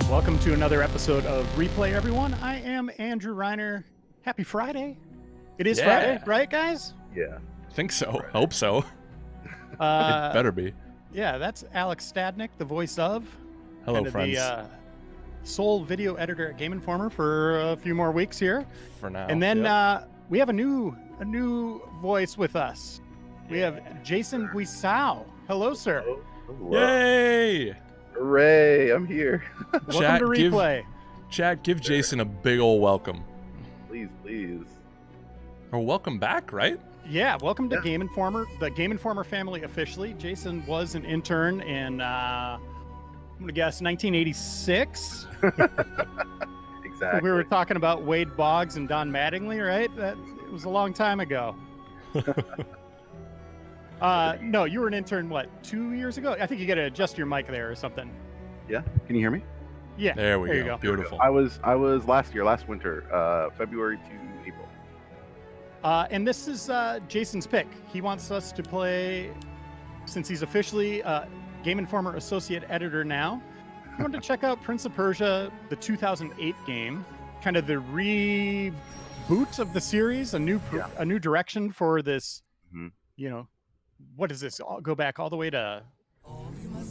Welcome to another episode of Replay, everyone. I am Andrew Reiner. Happy Friday. It is Friday, right, guys? Yeah. Think so. Right. Hope so. It better be. Yeah, that's Alex Stadnik, the voice of. Hello, friends. The sole video editor at Game Informer for a few more weeks here. For now. And then we have a new voice with us. We have Jason Guisao. Hello, sir. Hello. Yay! Hooray, I'm here. Welcome to Replay. Chat, give Jason a big ol' welcome. Please. Or welcome back, right? Yeah, welcome to Game Informer, the Game Informer family officially. Jason was an intern in, I'm going to guess, 1986. Exactly. We were talking about Wade Boggs and Don Mattingly, right? It was a long time ago. No, you were an intern, what, 2 years ago? I think you got to adjust your mic there or something. Yeah, can you hear me? Yeah, there we you go. Beautiful. I was last winter, February to April. And this is Jason's pick. He wants us to play, since he's officially Game Informer Associate Editor now, he wanted to check out Prince of Persia, the 2008 game, kind of the reboot of the series, a new direction for this, what is this? I'll go back all the way to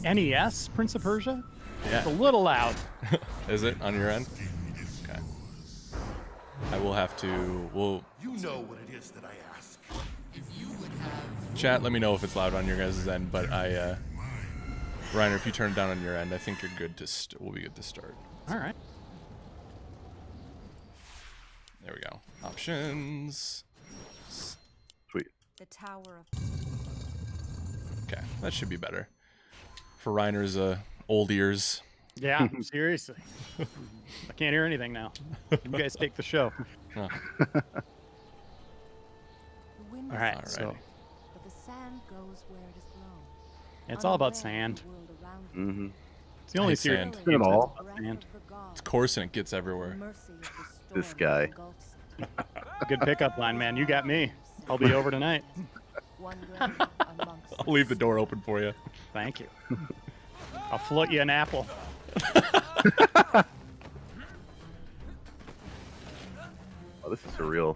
NES, Prince of Persia? Yeah. It's a little loud. Is it on your end? Okay. I will have to, You know what it is that I ask. If you would have... Chat, let me know if it's loud on your guys' end, but Reiner, if you turn it down on your end, I think you're good to, we'll be good to start. All right. There we go. Options. Sweet. The Tower of... Okay, that should be better. For Reiner's old ears. Yeah, seriously. I can't hear anything now. You guys take the show. Oh. All right, so But the sand goes where it is blown. it's all about sand. Mm-hmm. It's the only Hate series sand. that's It all. about sand. It's coarse and it gets everywhere. This guy. Good pickup line, man. You got me. I'll be over tonight. I'll leave the door open for you. Thank you. I'll float you an apple. Oh, this is surreal.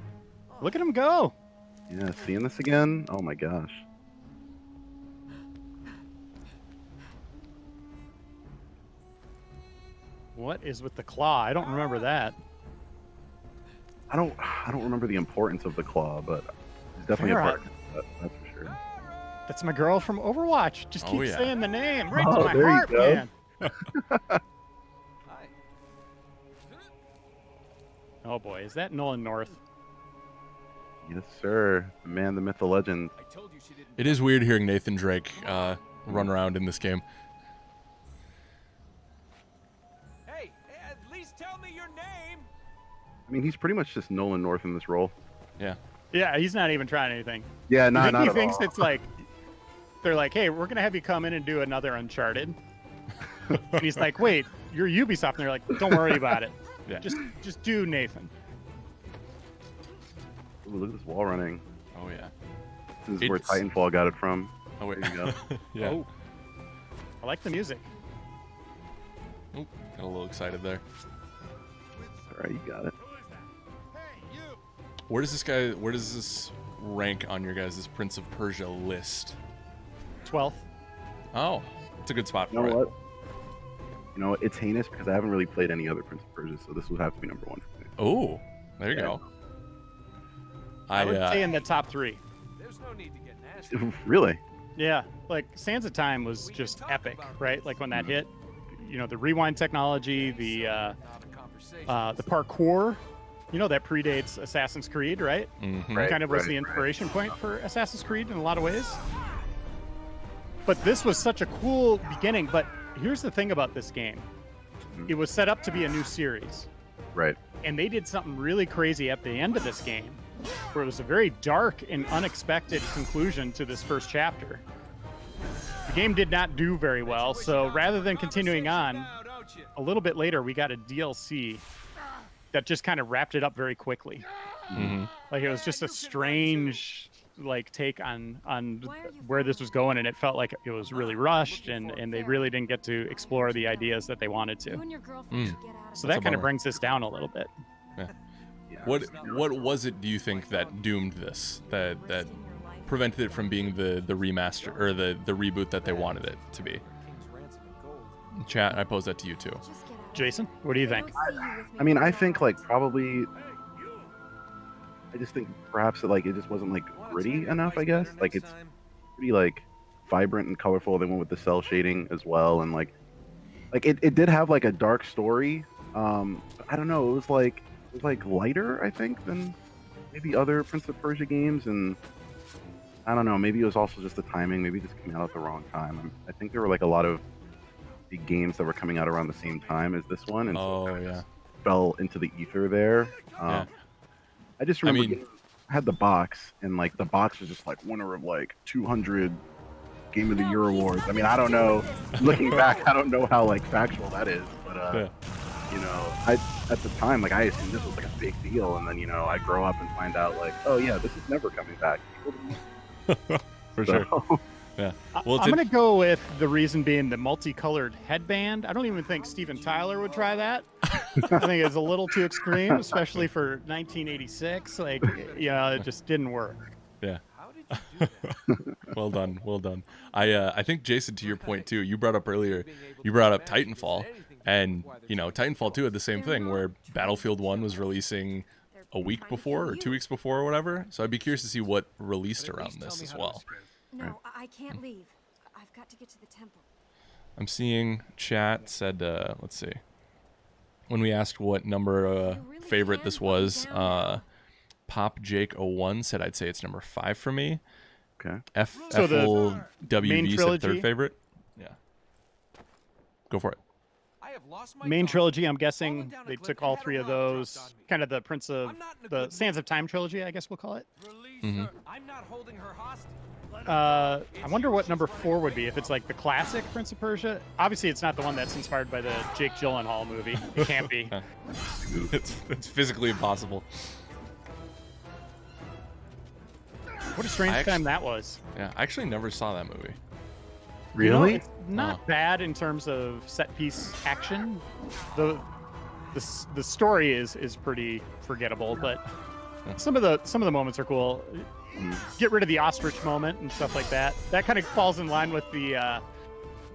Look at him go. Yeah, seeing this again? Oh my gosh. What is with the claw? I don't remember that. I don't remember the importance of the claw, but it's definitely a part. That's for sure. That's my girl from Overwatch. Just keep saying the name right to my there heart, you go. man. Oh boy, is that Nolan North? Yes, sir. The man, the myth, the legend. It is weird hearing Nathan Drake run around in this game. Hey, at least tell me your name. I mean, he's pretty much just Nolan North in this role. Yeah. Yeah, he's not even trying anything. Yeah, I think not he at thinks all. it's like they're like, hey, we're gonna have you come in and do another Uncharted. And he's like, wait, you're Ubisoft, and they're like, don't worry about it. Yeah. Just do Nathan. Ooh, look at this wall running. Oh yeah. This is where Titanfall got it from. Oh wait. There you go. Yeah. Oh, I like the music. Oh, got a little excited there. All right, you got it. Where does this rank on your guys' Prince of Persia list? 12th. Oh, it's a good spot You for know it. what? You know, it's heinous because I haven't really played any other Prince of Persia, so this would have to be number one for me. Oh, there you go. I would say in the top 3. There's no need to get nasty. Really? Yeah, like Sands of Time was just epic, right? Like when that hit, the rewind technology, the parkour, that predates Assassin's Creed, right? Mm-hmm. Right. Kind of was the inspiration point for Assassin's Creed in a lot of ways. But this was such a cool beginning. But here's the thing about this game. It was set up to be a new series. Right. And they did something really crazy at the end of this game, where it was a very dark and unexpected conclusion to this first chapter. The game did not do very well, so rather than continuing on, a little bit later we got a DLC that just kind of wrapped it up very quickly. Mm-hmm. Like it was just a strange like take on Why are you where this was going, and it felt like it was really rushed, and they really didn't get to explore the ideas that they wanted to. You and your girlfriend should get out of So That's that a kind of bummer. brings this down a little bit. Yeah. Yeah. What was it, do you think, that doomed this? That prevented it from being the remaster or the reboot that they wanted it to be? Chat, I pose that to you too. Just get out. Jason, what do you I think? don't see you with me I mean, I right think now. like probably. I just think perhaps that like it just wasn't like gritty enough. I guess like it's pretty like vibrant and colorful. They went with the cell shading as well, and like it did have like a dark story. But I don't know. It was like lighter, I think, than maybe other Prince of Persia games, and I don't know. Maybe it was also just the timing. Maybe it just came out at the wrong time. I think there were like a lot of big games that were coming out around the same time as this one, and so Oh yeah. fell into the ether there. Yeah. I just remember mean- I had the box, and like the box was just like winner of like 200 Game of the Year awards. I mean, I don't know. Looking back, I don't know how like factual that is, but Yeah. you know, at the time, like I assumed this was like a big deal, and then you know, I grow up and find out like, oh yeah, this is never coming back. For sure. Yeah. Well, I'm gonna go with the reason being the multicolored headband. I don't even think Steven Tyler would try that. I think it's a little too extreme, especially for 1986. Like, you know, it just didn't work. Yeah. Well done. Well done. I think, Jason, to your point too, you brought up earlier, you brought up Titanfall, and you know, Titanfall 2 had the same thing where Battlefield 1 was releasing a week before or 2 weeks before or whatever. So I'd be curious to see what released around this as well. No, I can't leave. I've got to get to the temple. I'm seeing chat said, let's see. When we asked what number favorite this was, Pop Jake 01 said I'd say it's number 5 for me. Okay. So the WV main said trilogy? third favorite. Yeah. Go for it. Main trilogy, I'm guessing they took all three of those. Kind of the Prince of the Sands of Time trilogy, I guess we'll call it. Mhm. I'm not holding her hostage. I wonder what number 4 would be if it's like the classic Prince of Persia. Obviously, it's not the one that's inspired by the Jake Gyllenhaal movie. It can't be. It's physically impossible. What a strange time that was. Yeah, I actually never saw that movie. You know, Really? it's not bad in terms of set piece action. The story is pretty forgettable, but some of the moments are cool. Get rid of the ostrich moment and stuff like that. That kind of falls in line with the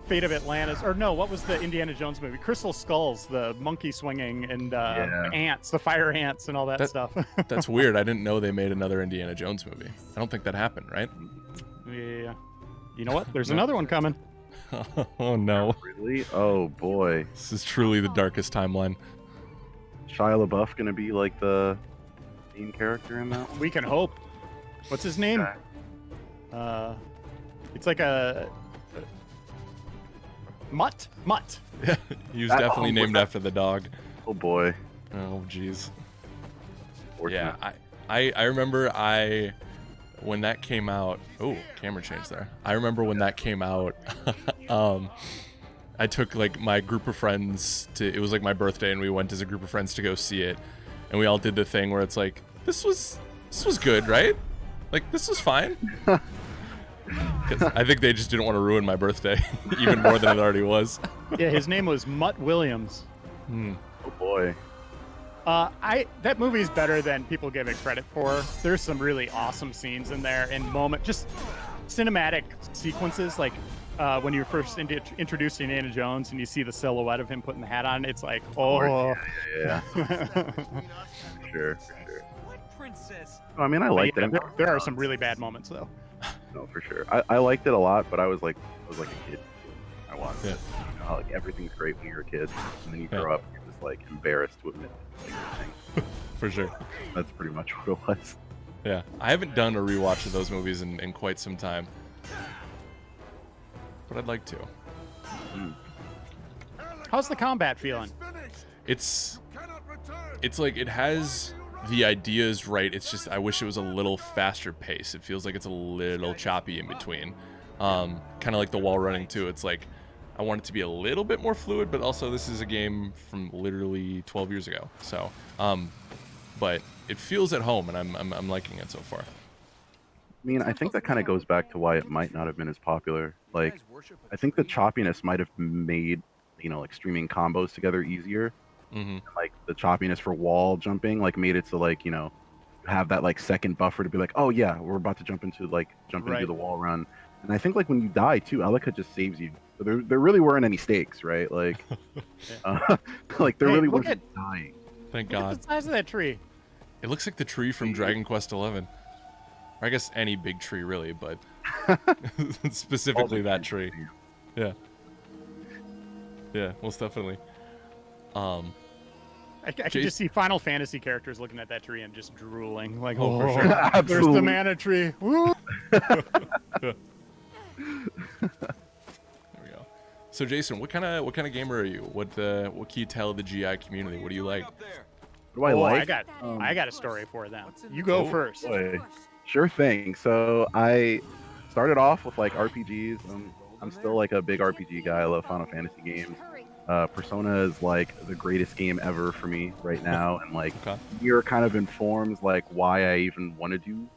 Fate of Atlantis, or no, what was the Indiana Jones movie? Crystal Skulls, the monkey swinging, and ants, the fire ants, and all that stuff. That's weird. I didn't know they made another Indiana Jones movie. I don't think that happened, right? Yeah. You know what? There's another one coming. Oh no. Really? Oh boy. This is truly the darkest timeline. Shia LaBeouf gonna be like the main character in that one? We can hope. What's his name? It's like a Mutt. He was That- definitely oh, named was that- after the dog. Oh boy. Oh jeez. Fortunate. Yeah, I remember when that came out. Oh, camera change there. I remember when that came out. I took like my group of friends to. It was like my birthday, and we went as a group of friends to go see it, and we all did the thing where it's like, this was good, right? Like this was fine. 'Cause I think they just didn't want to ruin my birthday even more than it already was. Yeah, his name was Mutt Williams. Oh boy. That movie's better than people give it credit for. There's some really awesome scenes in there, and just cinematic sequences, like when you're first introduced to Indiana Jones and you see the silhouette of him putting the hat on. It's like, oh. Yeah. For sure. What princess? No, I mean, I liked it. There are some really bad moments though. No, for sure. I liked it a lot, but I was like a kid. I watched Yeah. it. You know, like everything's great when you're a kid, and then you grow up, you're just like embarrassed to admit like everything. For sure. That's pretty much what it was. Yeah, I haven't done a rewatch of those movies in quite some time, but I'd like to. How's the combat feeling? It's like it has the ideas right. It's just I wish it was a little faster pace. It feels like it's a little choppy in between. Kind of like the wall running too. It's like I want it to be a little bit more fluid, but also this is a game from literally 12 years ago. So, but it feels at home, and I'm liking it so far. mean, I think that kind of goes back to why it might not have been as popular. Like, I think the choppiness might have made, like streaming combos together easier. Mm-hmm. Like the choppiness for wall jumping, like made it so like, you have that like second buffer to be like, oh yeah, we're about to jump into Right. the wall run. And I think like when you die too, Elika just saves you. So there really weren't any stakes, right? Like, like there Hey, really look wasn't dying. Thank Look at God. the size of that tree. It looks like the tree from Dragon Quest XI. Or I guess any big tree, really, but specifically that tree. Yeah. Yeah, most definitely. I can just see Final Fantasy characters looking at that tree and just drooling. Like, Oh, for "Oh, sure. there's the Absolutely. mana tree. Woo!" There we go. So Jason, what kind of gamer are you? What can you tell the GI community? What do you like? What do I Oh, like? I got a story for them. You go Oh, first. Boy. Sure thing. So I started off with like RPGs. I'm still like a big RPG guy. I love Final Fantasy games. Persona is like the greatest game ever for me right now, and like Okay. Nier kind of informs like why I even want to do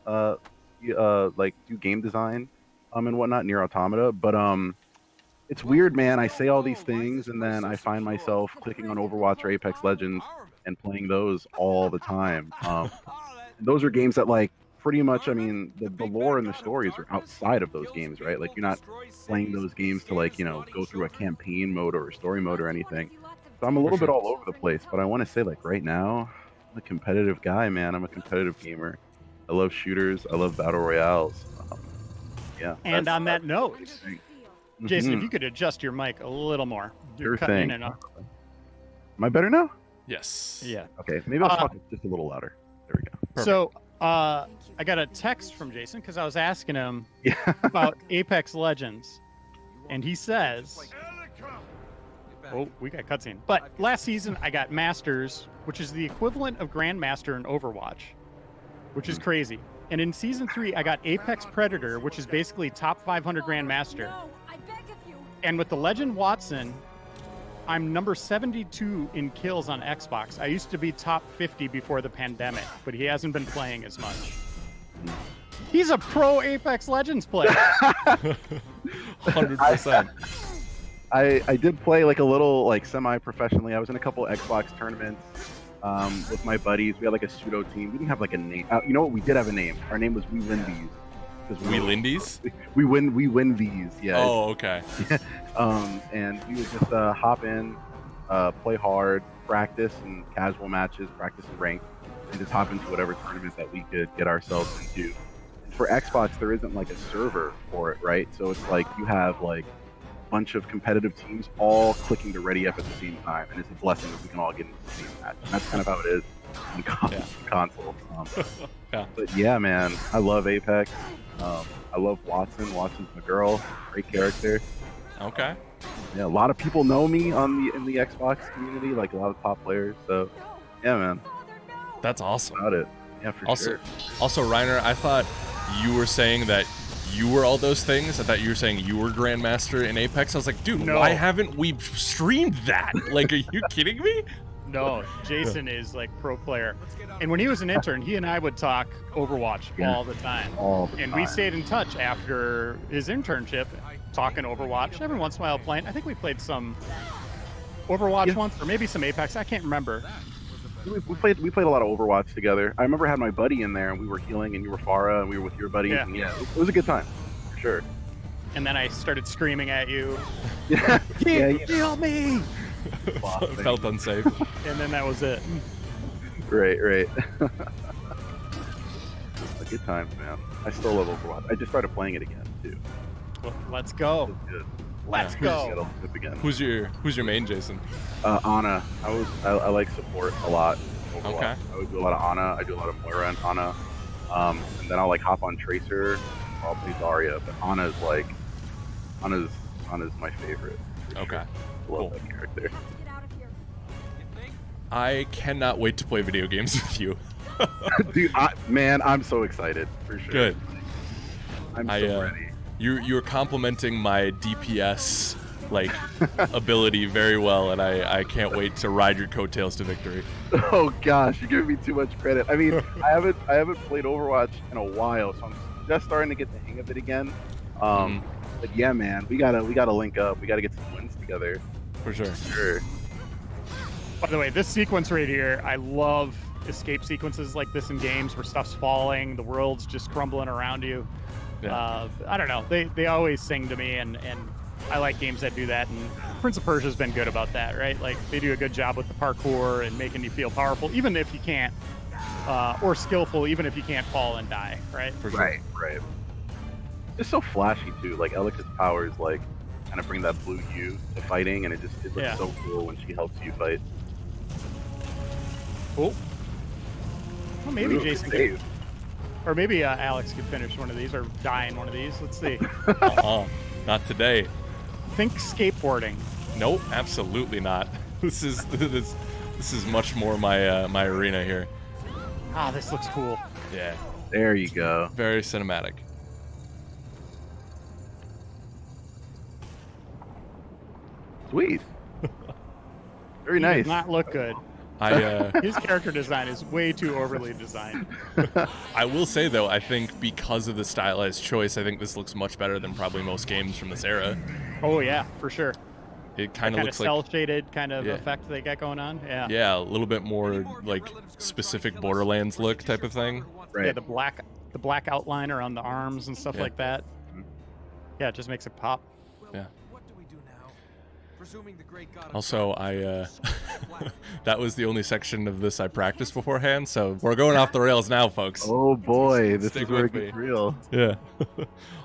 do game design and whatnot, Nier Automata. But it's weird, man. I say all these things and then I find myself clicking on Overwatch or Apex Legends and playing those all the time. Those are games that like pretty much, I mean, the lore and the stories are outside of those games, right? Like you're not playing those games to like, go through a campaign mode or a story mode or anything. So I'm a little bit all over the place, but I want to say like right now, I'm a competitive guy, man. I'm a competitive gamer. I love shooters. I love battle royales. Yeah. And that's- on that note, Jason, if Mhm. you could adjust your mic a little more. You're Sure cutting in thing. and out. Am I better now? Yes. Yeah. Okay, maybe I'll talk just a little louder. There we go. Perfect. So, I got a text from Jason because I was asking him Yeah. about Apex Legends, and he says, "Oh, we got cutscene." But last season I got Masters, which is the equivalent of Grandmaster in Overwatch, which is crazy. And in season 3, I got Apex Predator, which is basically top 500 Grandmaster. No, I beg of you. And with the Legend Watson, I'm number 72 in kills on Xbox. I used to be top 50 before the pandemic, but he hasn't been playing as much. He's a pro Apex Legends player. 100%. I did play like a little like semi-professionally. I was in a couple Xbox tournaments with my buddies. We had like a pseudo team. We didn't have like a name. You know what? We did have a name. Our name was We Win These. 'Cause We Lindies? We win these. Yeah. Oh, okay. And we would just hop in, play hard, practice in casual matches, practice in ranked, and just hop into whatever tournament that we could get ourselves into. For Xbox, there isn't like a server for it, right? So it's like you have like a bunch of competitive teams all clicking to ready up at the same time, and it's a blessing that we can all get into the same match. And that's kind of how it is on console. Yeah. But yeah, man, I love Apex. I love Watson. Watson's my girl. Great character. Okay. Yeah, a lot of people know me in the Xbox community, like a lot of top players. So, yeah, man, That's awesome. about it. Yeah, for Also, sure. also, Reiner, I thought you were saying that you were all those things. I thought you were saying you were Grandmaster in Apex. I was like, dude, No. why haven't we streamed that? Like, are you kidding me? No, Jason is like pro player. And when he was an intern, he and I would talk Overwatch Yeah. all the time. All the And time. we stayed in touch after his internship, talking Overwatch. Every once in a while playing. I think we played some Overwatch Yeah. once, or maybe some Apex. I can't remember. We played a lot of Overwatch together. I remember I had my buddy in there, and we were healing, and you were Farah, and we were with your buddies. Yeah. And yeah, it was a good time, for sure. And then I started screaming at you, Yeah, yeah, "Heal me!" Felt unsafe. And then that was it. right. A good times, man. I still love Overwatch. I just started playing it again too. Well, let's go. It's good. Let's Yeah. go. It'll flip again. Who's your main, Jason? Ana. I like support a lot. Overwatch. Okay. I would do a lot of Ana. I do a lot of Moira and Ana. And then I'll like hop on Tracer. Or I'll play Zarya. But Ana's my favorite. for Okay. sure. I Cool. love that character. Get out of here. I cannot wait to play video games with you. Dude, man, I'm so excited for sure. Good. I'm I, so ready. You're complimenting my DPS like ability very well, and I can't wait to ride your coattails to victory. Oh gosh, you're giving me too much credit. I mean, I haven't played Overwatch in a while, so I'm just starting to get the hang of it again. But yeah, man, we gotta link up. We gotta get some wins together. For sure. Sure. By the way, this sequence right here, I love escape sequences like this in games where stuff's falling, the world's just crumbling around you. Yeah. I don't know. They always sing to me, and I like games that do that. And Prince of Persia's been good about that, right? Like they do a good job with the parkour and making you feel powerful, even if you can't, or skillful, even if you can't fall and die, right? For sure. Right. It's so flashy too. Like Alex's powers, like kind of bring that blue hue to fighting, and it looks so cool when she helps you fight. Cool. Well, maybe Ooh, Jason good could, or maybe Alex could finish one of these or die in one of these. Let's see. Not today. Think skateboarding. Nope, absolutely not. This is much more my arena here. Ah, this looks cool. Yeah, There you go. very cinematic. Sweet. Very He nice. does not look good. His character design is way too overly designed. I will say though, I think because of the stylized choice, I think this looks much better than probably most games from this era. Oh yeah, for sure. It kind of looks cell like shaded kind of effect they got going on. Yeah. yeah, a little bit more like specific Borderlands look type of thing. Right. Yeah, the black outline around the arms and stuff like that. Yeah, it just makes it pop. Yeah. What do we do now? Presuming the great god of Also, that was the only section of this I practiced beforehand, so we're going off the rails now, folks. Oh boy, this Stick is where with it gets me. real. Yeah.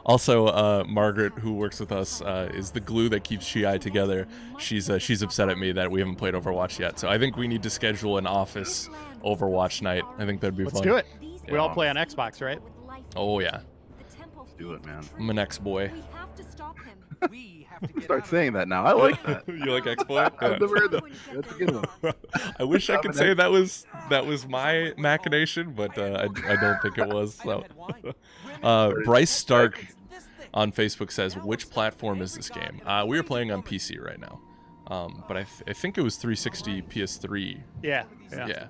Also, Margaret, who works with us, is the glue that keeps Chi together. She's upset at me that we haven't played Overwatch yet, so I think we need to schedule an office Overwatch night. I think that'd be Let's fun. do it. We Yeah. all play on Xbox, right? Oh yeah, Do it, man. I'm an ex-boy. We have to stop him. we have to get Start out saying that now. I like that. You like ex-boy? I've never heard that. That's a good one. I wish I could say that was my machination, but I don't think it was. So. Bryce Stark on Facebook says, which platform is this game? We are playing on PC right now, but I think it was 360 PS3. Yeah. Yeah.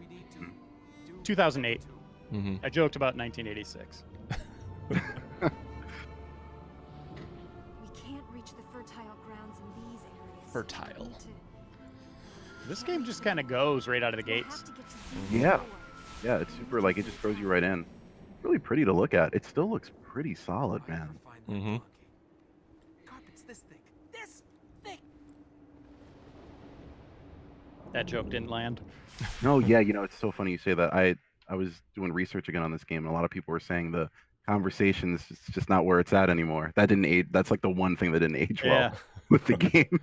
2008. Mm-hmm. I joked about 1986. We can't reach the fertile grounds in these areas. Fertile. We need to- This game just kind of goes right out of the we'll gates. have to get to the Yeah. floor. Yeah, it's super, like, it just throws you right in. Really pretty to look at. It still looks pretty solid, man. Mm-hmm. Carpet's this thick. This thick. That joke didn't land. No, yeah, it's so funny you say that. I was doing research again on this game, and a lot of people were saying the conversations is just not where it's at anymore. That didn't age. That's like the one thing that didn't age Yeah. well with the game.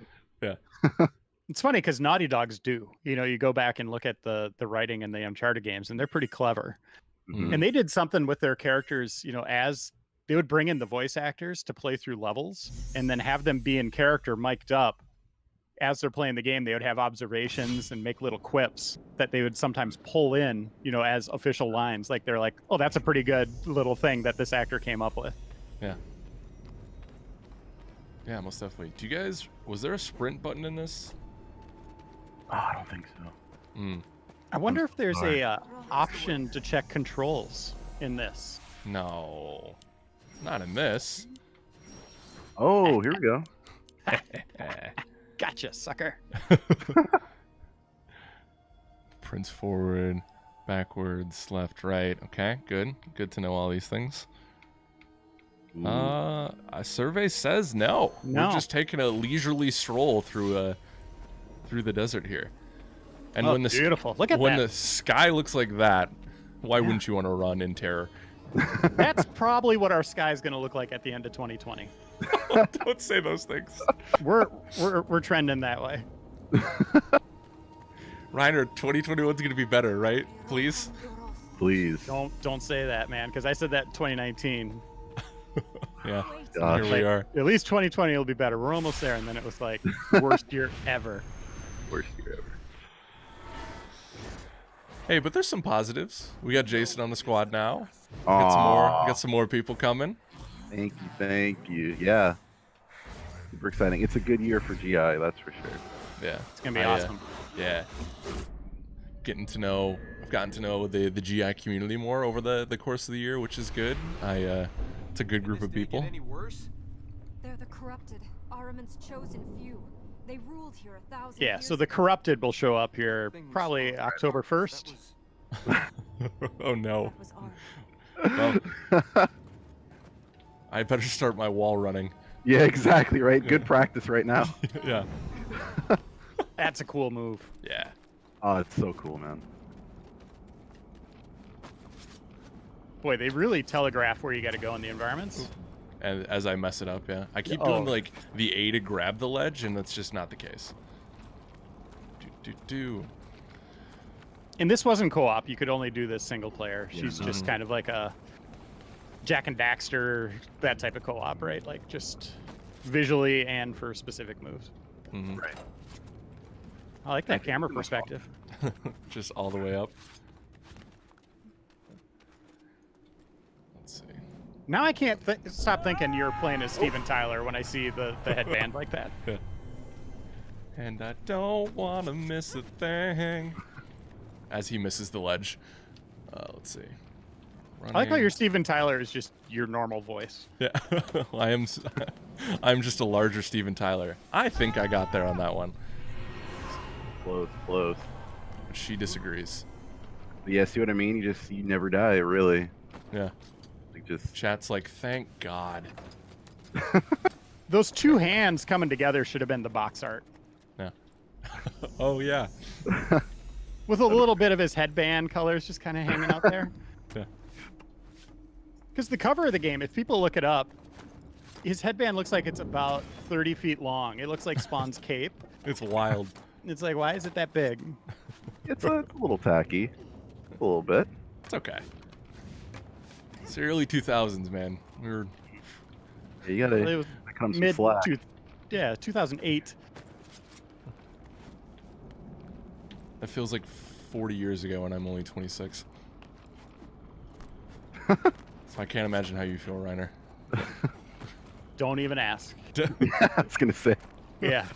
It's funny because Naughty Dogs do. You go back and look at the writing in the Uncharted games, and they're pretty clever. Mhm. And they did something with their characters, as they would bring in the voice actors to play through levels and then have them be in character mic'd up. As they're playing the game, they would have observations and make little quips that they would sometimes pull in, as official lines. Like they're like, oh, that's a pretty good little thing that this actor came up with. Yeah, most definitely. Was there a sprint button in this? Oh, I don't think so. Mm, I wonder if there's sorry. a option to check controls in this. no, not in this. Oh, here we go. Gotcha, sucker. Prince forward, backwards, left, right. Okay, good to know all these things. Ooh. A survey says no. No. We're just taking a leisurely stroll through the desert here. And Oh, when the beautiful. Look at when that. the sky looks like that, why wouldn't you want to run in terror? That's probably what our sky is going to look like at the end of 2020. Don't say those things. We're trending that way. Reiner, 2021 is going to be better, right? Please. Please. Don't say that, man, because I said that in 2019. Yeah. Gosh. Here we are. At least 2020 will be better. We're almost there, and then it was like worst year ever. Worst year ever. Hey, but there's some positives. We got Jason on the squad now. Aw. Got some more people coming. Thank you. Yeah. Super exciting. It's a good year for GI, that's for sure. Yeah. It's gonna be awesome. Yeah. I've gotten to know the GI community more over the course of the year, which is good. It's a good group of people. Any worse? They're the corrupted, Ahriman's chosen few. They ruled here 1,000 Yeah, years so the ago. corrupted will show up here probably October 1st. Oh no. That was ours. Well, I better start my wall running. Yeah, exactly, right? Good practice right now. Yeah. That's a cool move. Yeah. Oh, it's so cool, man. Boy, they really telegraph where you got to go in the environments. And as I mess it up, yeah. I keep Oh. doing like the A to grab the ledge, and that's just not the case. Do. And this wasn't co-op. You could only do this single player. She's Yeah. just kind of like a Jack and Daxter, that type of co-op, right? Like just visually and for specific moves. Mhm. Right. I like that camera perspective. Just all the way up. Let's see. Now I can't stop thinking you're playing as Steven Tyler when I see the headband like that. Yeah. And I don't want to miss a thing. As he misses the ledge. Let's see. I like how your Steven Tyler is just your normal voice. Yeah. I'm just a larger Steven Tyler. I think I got there on that one. Close, close. But she disagrees. But yeah, see what I mean? You never die, really. Yeah. Like just Chat's like, thank God. Those two hands coming together should have been the box art. Yeah. Oh yeah. With a little bit of his headband colors just kind of hanging out there. Yeah. Because the cover of the game, if people look it up, his headband looks like it's about 30 feet long. It looks like Spawn's cape. It's wild. It's like, why is it that big? it's a little tacky. A little bit. It's okay. It's the early 2000s, man. We were. Yeah, you gotta It was cut him some mid, slack. 2008. That feels like 40 years ago, and I'm only 26. So I can't imagine how you feel, Reiner. Don't even ask. I was gonna say. Yeah.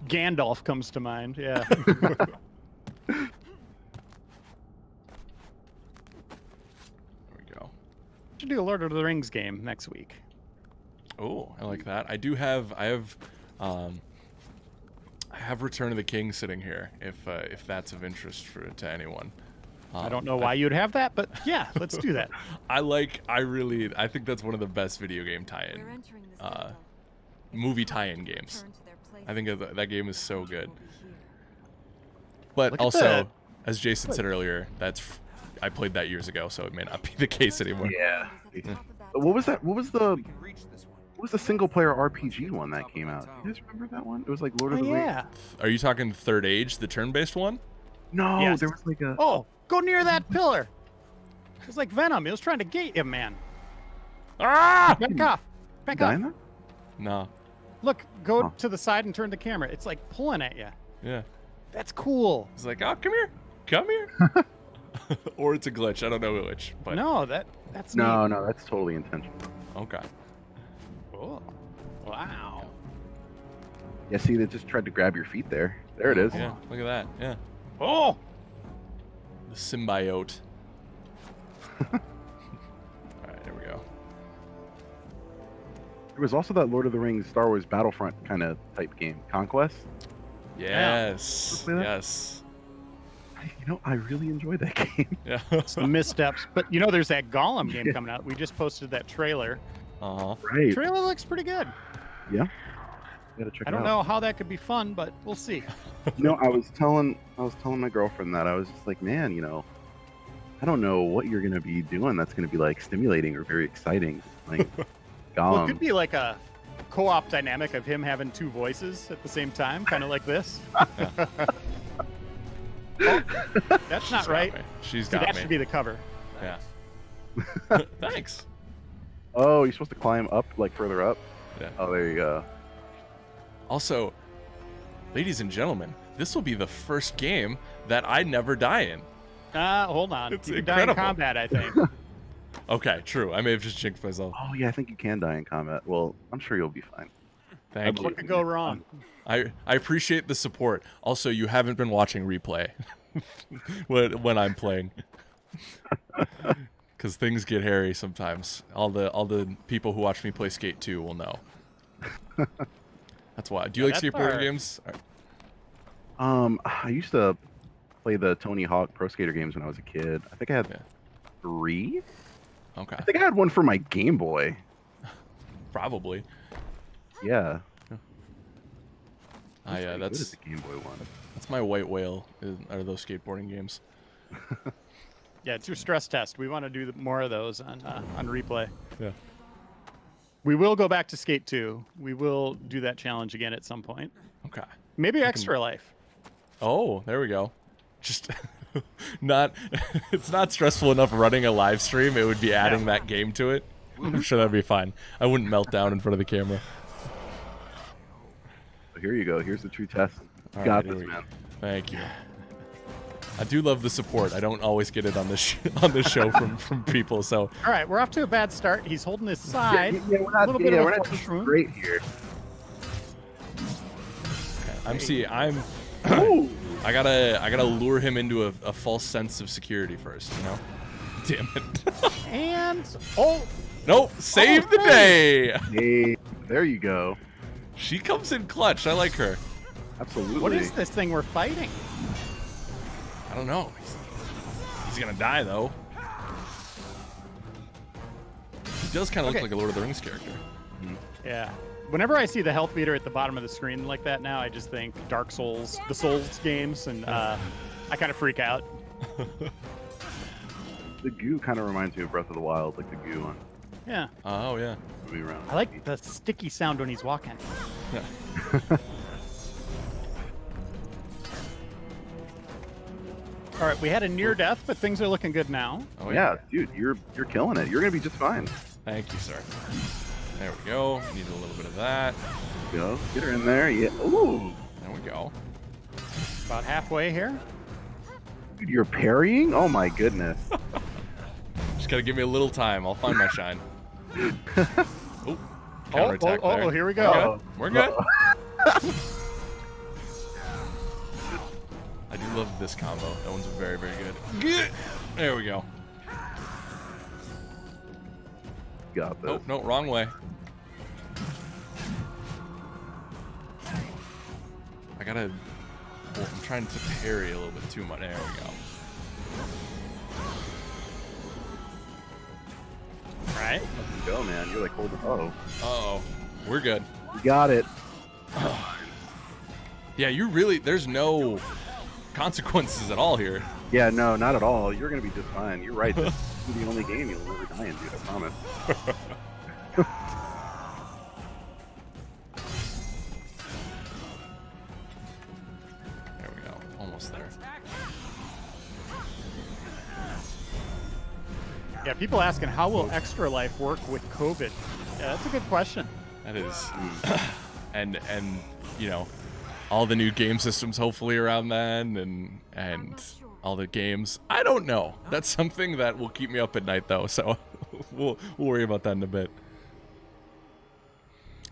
Gandalf comes to mind. Yeah. There we go. Should do a Lord of the Rings game next week. Oh, I like that. I have Return of the King sitting here, if that's of interest to anyone. I don't know why you'd have that, but yeah, let's do that. I think that's one of the best video game tie-in, We're entering the citadel. movie tie-in games. Return to their place. I think that game is so good. Will be here. But Look at also, that. as Jason said earlier, I played that years ago, so it may not be the case anymore. Yeah. Is at the top of that What was that? What was the We can reach this one. what was the single player RPG one that came out? You guys remember that one? It was like Lord of Oh, the Rings. yeah. Are you talking Third Age, the turn-based one? No, Yes. there was like a Oh, go near that pillar. It was like Venom. It was trying to gate you, man. Ah! Back off. Back off. Dino? No. Look, go Huh. to the side and turn the camera. It's like pulling at you. Yeah. That's cool. It's like, oh, come here. Come here. Or it's a glitch. I don't know which. But No, that's No, neat. no, that's totally intentional. Okay. Cool. Wow. Yeah, see, they just tried to grab your feet there. There it is. Yeah. Look at that. Yeah. Oh, The symbiote. All right. There we go. There was also that Lord of the Rings, Star Wars Battlefront kind of type game, Conquest. Yes. Play that? Yes. I really enjoyed that game. Yeah. it's the missteps. But there's that Gollum game coming out. We just posted that trailer. Uh-huh. Right. Trailer looks pretty good. Yeah. Gotta check I it don't out. know how that could be fun, but we'll see. I was telling my girlfriend that I was just like, man, I don't know what you're gonna be doing that's gonna be like stimulating or very exciting. Like Well, it could Gollum. be like a co-op dynamic of him having two voices at the same time, kind of like this. Oh, that's not She's got right. me. She's See, got that me. should be the cover. Yeah. Thanks. Oh, you're supposed to climb up, like further up. Yeah. Oh, there you go. Also, ladies and gentlemen, this will be the first game that I never die in. Hold on. It's You can die in incredible. combat, I think. Okay, true. I may have just jinxed myself. Oh yeah, I think you can die in combat. Well, I'm sure you'll be fine. Thank you. What could go wrong? I appreciate the support. Also, you haven't been watching replay when I'm playing, because things get hairy sometimes. All the people who watch me play Skate 2 will know. That's why. Do you like skateboarding games? I used to play the Tony Hawk Pro Skater games when I was a kid. I think I had 3. Okay. I think I had one for my Game Boy. Probably. Yeah. That's the Game Boy one. That's my white whale. Are those skateboarding games? Yeah, it's your stress test. We want to do more of those on replay. Yeah. We will go back to Skate 2. We will do that challenge again at some point. Okay. Maybe Extra Life. Oh, there we go. Just not. It's not stressful enough running a live stream. It would be adding that game to it. I'm sure that'd be fine. I wouldn't melt down in front of the camera. So here you go. Here's the true test. All Got right, this, man. Thank you. I do love the support. I don't always get it on this on this show from people. So all right, we're off to a bad start. He's holding his side. Yeah, we're not, a little bit of we're a not force doing wound. great here. I gotta lure him into a false sense of security first, you know? Damn it. And Nope, save the day. Hey, there you go. She comes in clutch. I like her. Absolutely. what is this thing we're fighting? I don't know. He's gonna die though. He does kind of look like a Lord of the Rings character. Yeah. Whenever I see the health meter at the bottom of the screen like that now, I just think Dark Souls, the Souls games, and I kind of freak out. The goo kind of reminds me of Breath of the Wild, like the goo on Yeah. Oh yeah. moving around. I like the sticky sound when he's walking. Yeah. All right, we had a near death, but things are looking good now. Oh Yeah, dude, you're killing it. You're gonna be just fine. Thank you, sir. There we go. Need a little bit of that. Go, get her in there. Yeah. Ooh, There we go. About halfway here. dude, you're parrying. Oh my goodness. Just gotta give me a little time. I'll find my shine. Oh, counterattack there. Oh, here we go. We're good. I do love this combo. That one's very, very good. There we go. Got this. Oh, no, wrong way. I gotta... Well, I'm trying to parry a little bit too much. There we go. All right. Let's go, man. You're like holding. Oh, Uh-oh. We're good. you got it. Yeah, you really... There's no consequences at all here. Yeah, no, not at all. You're gonna be just fine. You're right. This is the only game you'll never die in, dude. I promise. There we go. Almost there. Yeah, people asking how will Extra Life work with COVID? Yeah, that's a good question. That is... and you know, all the new game systems hopefully around then, and all the games. I don't know. That's something that will keep me up at night though, so we'll worry about that in a bit.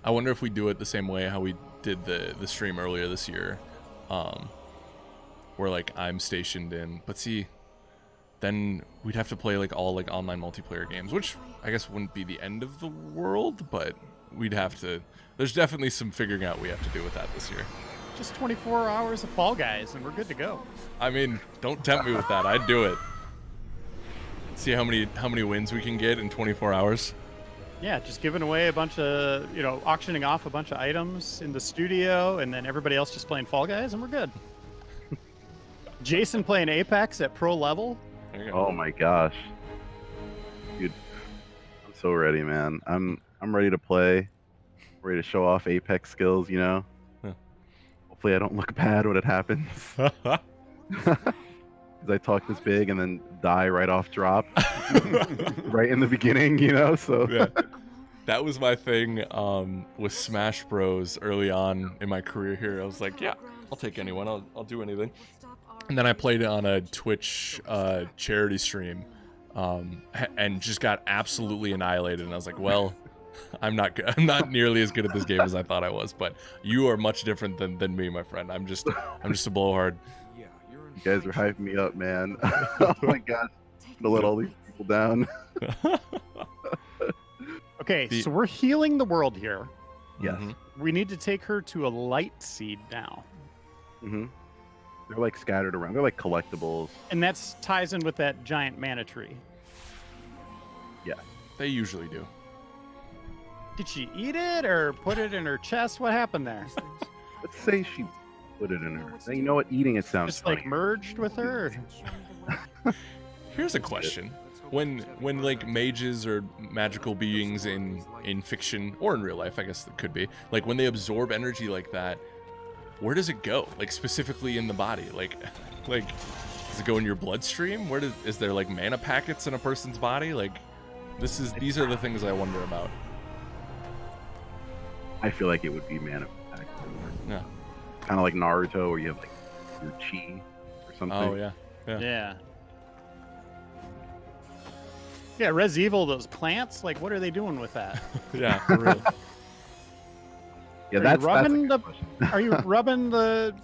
I wonder if we do it the same way how we did the stream earlier this year, where like I'm stationed in, but see, then we'd have to play like all like online multiplayer games, which I guess wouldn't be the end of the world, but we'd have to. There's definitely some figuring out we have to do with that this year. Just 24 hours of Fall Guys, and we're good to go. I mean, don't tempt me with that. I'd do it. See how many wins we can get in 24 hours. Yeah, just giving away a bunch of, auctioning off a bunch of items in the studio, and then everybody else just playing Fall Guys, and we're good. Jason playing Apex at pro level. There you go. Oh my gosh, dude, I'm so ready, man. I'm ready to play. Ready to show off Apex skills, you know. Huh. Hopefully, I don't look bad when it happens. Because I talk this big and then die right off drop, right in the beginning, you know. So Yeah. That was my thing with Smash Bros. Early on in my career here. I was like, yeah, I'll take anyone. I'll do anything. And then I played it on a Twitch charity stream and just got absolutely annihilated. And I was like, well, I'm not good. I'm not nearly as good at this game as I thought I was, but you are much different than me, my friend. I'm just a blowhard. Yeah, you're in You guys are hyping me up, man. Oh my god, I'm gonna let all these people down. Okay, The- so we're healing the world here. Yes. Mhm. We need to take her to a light seed now. Mm-hmm. They're like scattered around. They're like collectibles. And that ties in with that giant mana tree. They usually do. Did she eat it or put it in her chest? What happened there? Let's say she put it in her. Now, you know what? Eating it sounds Just funny. like merged with her? Here's a question. When like mages or magical beings in fiction or in real life, I guess it could be, like when they absorb energy like that, where does it go? Like specifically in the body? Like does it go in your bloodstream? Is there like mana packets in a person's body? Like these are the things I wonder about. I feel like it would be mana pack. Yeah. Kind of like Naruto, where you have like your chi or something. Oh yeah. Yeah. Yeah, Res Evil, those plants, like what are they doing with that? Yeah, for real. Yeah, Are that's you rubbing that's a the good question. Are you rubbing the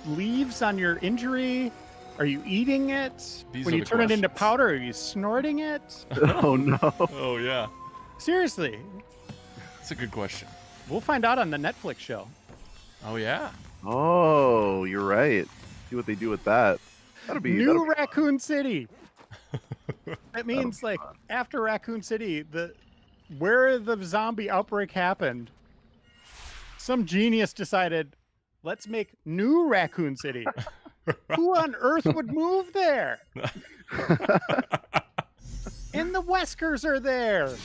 leaves on your injury? Are you eating it? These When are you the turn it into questions. powder, are you snorting it? Oh no. Oh yeah. Seriously. That's a good question. We'll find out on the Netflix show. Oh yeah. Oh, you're right. See what they do with that. That'll be New that'll be Raccoon City. That That'll means be like fun. after Raccoon City, where the zombie outbreak happened, some genius decided, let's make New Raccoon City. Who on earth would move there? And the Weskers are there. Mhm.